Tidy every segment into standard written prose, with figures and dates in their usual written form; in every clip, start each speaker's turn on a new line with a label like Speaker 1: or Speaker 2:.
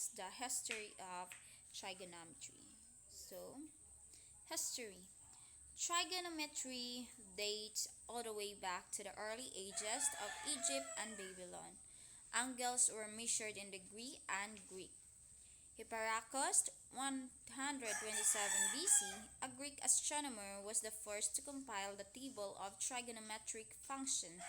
Speaker 1: discuss the history of trigonometry. So, history. Trigonometry dates all the way back to the early ages of Egypt and Babylon. Angles were measured in degree and Greek. Hipparchus, 127 BC, a Greek astronomer, was the first to compile the table of trigonometric function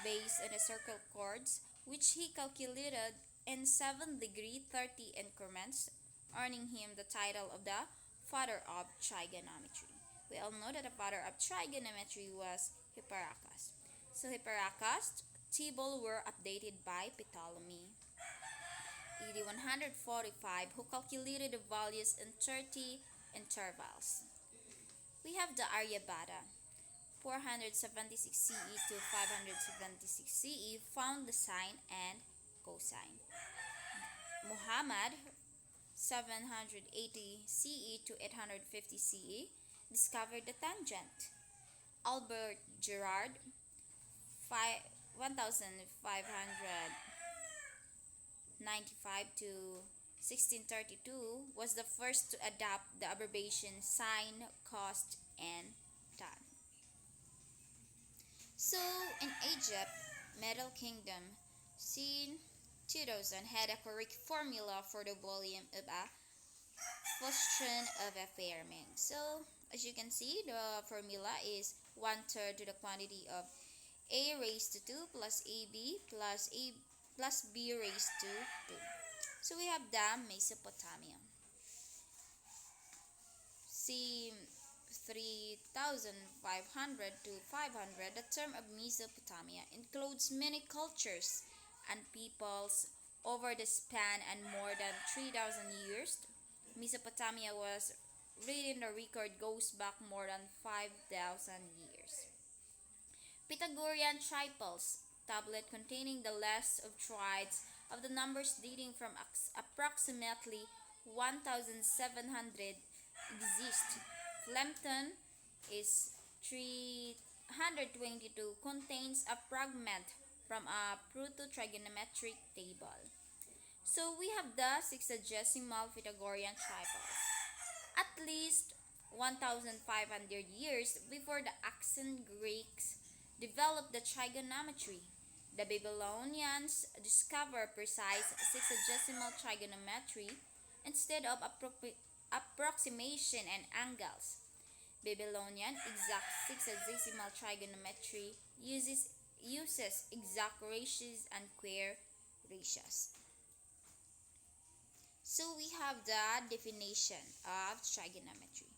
Speaker 1: based on the circle chords, which he calculated in 7-degree 30 increments, earning him the title of the father of trigonometry. We all know that the father of trigonometry was Hipparchus. So Hipparchus' table were updated by Ptolemy. AD 145, who calculated the values in 30 intervals. We have the Aryabhata, 476 CE to 576 CE, found the sine and cosine. Muhammad, 780 CE to 850 CE, discovered the tangent. Albert Gerard, 1595 to 1632, was the first to adopt the abbreviation sine, cos, and tan. So, in Egypt, Middle Kingdom, c. 2000 had a correct formula for the volume of a function of a Fermi. So, as you can see, the formula is 1/3 to the quantity of a raised to 2 plus ab plus b raised to 2. So we have the Mesopotamia. c. 3500 to 500, the term of Mesopotamia includes many cultures and peoples over the span and more than 3,000 years. Mesopotamia was written, the record goes back more than 5,000 years. Pythagorean triples, tablet containing the list of triads of the numbers dating from approximately 1700 exist. Flemton is 322, contains a fragment from a proto-trigonometric table. So we have the sexagesimal Pythagorean triples. At least 1,500 years before the ancient Greeks developed the trigonometry, the Babylonians discovered precise sexagesimal trigonometry instead of approximation and angles. Babylonian exact sexagesimal trigonometry uses exact ratios and square ratios. So we have the definition of trigonometry.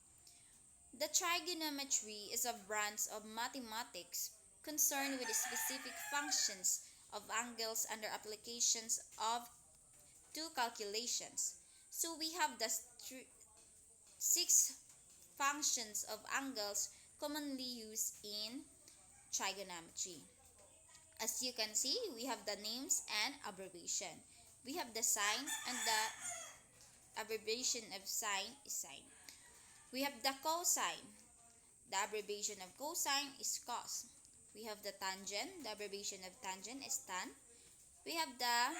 Speaker 1: The trigonometry is a branch of mathematics concerned with the specific functions of angles and their applications of two calculations. So we have the 6 functions of angles commonly used in trigonometry. As you can see, we have the names and abbreviation. We have the sine, and the abbreviation of sine is sine. We have the cosine. The abbreviation of cosine is cos. We have the tangent. The abbreviation of tangent is tan. We have the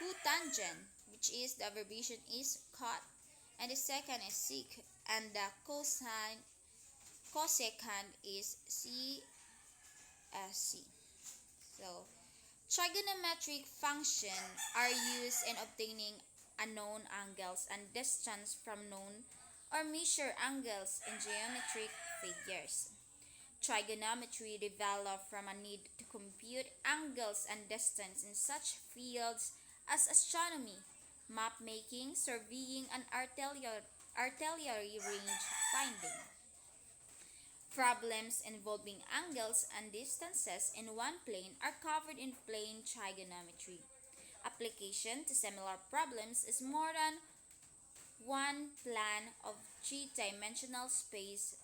Speaker 1: cotangent, which is the abbreviation is cot, and the second is sec, and the cosecant is CSC. So, trigonometric functions are used in obtaining unknown angles and distance from known or measure angles in geometric figures. Trigonometry developed from a need to compute angles and distance in such fields as astronomy, map-making, surveying, and artillery range finding. Problems involving angles and distances in one plane are covered in plane trigonometry. Application to similar problems is more than one plane of three-dimensional space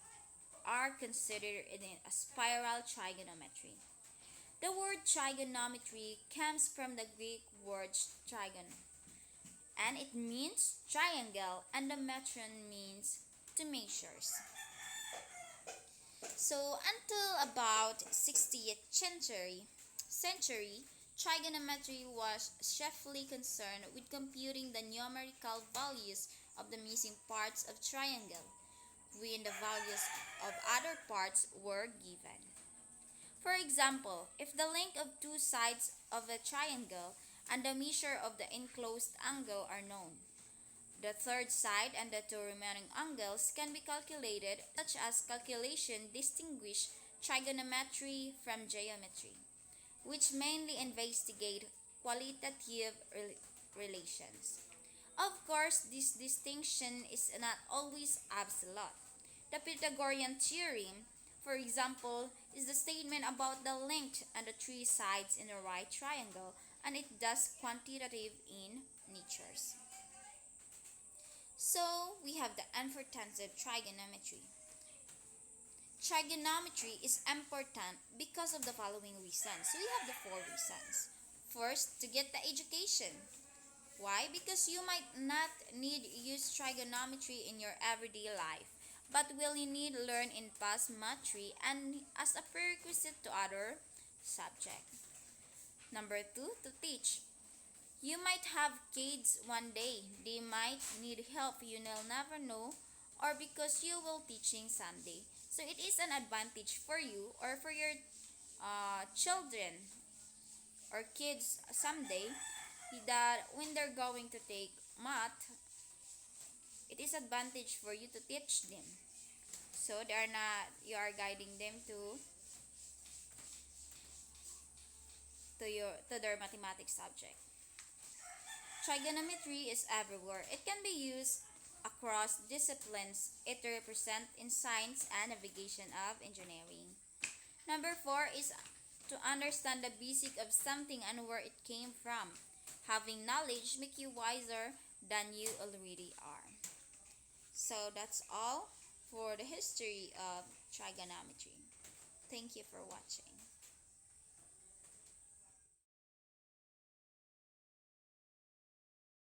Speaker 1: are considered in a spiral trigonometry. The word trigonometry comes from the Greek word trigon, and it means triangle, and the metron means to measures. So until about 60th century, Trigonometry was chiefly concerned with computing the numerical values of the missing parts of triangle when the values of other parts were given. For example, if the length of two sides of a triangle and the measure of the enclosed angle are known, the third side and the two remaining angles can be calculated, such as calculation distinguish trigonometry from geometry, which mainly investigate qualitative relations. Of course, this distinction is not always absolute. The Pythagorean theorem, for example, is the statement about the length and the three sides in a right triangle, and it thus quantitative in natures. So, we have the importance of trigonometry. Trigonometry is important because of the following reasons. So, we have the four reasons. First, to get the education. Why? Because you might not need use trigonometry in your everyday life, but will you need learn in past math and as a prerequisite to other subject. Number two, to teach. You might have kids one day. They might need help you will never know, or because you will teaching someday. So it is an advantage for you or for your children or kids someday that when they're going to take math, it is advantage for you to teach them. So they are not you are guiding them to their mathematics subject. Trigonometry is everywhere. It can be used across disciplines. It represents in science and navigation of engineering. Number 4 is to understand the basic of something and where it came from. Having knowledge make you wiser than you already are. So that's all for the history of trigonometry. Thank you for watching.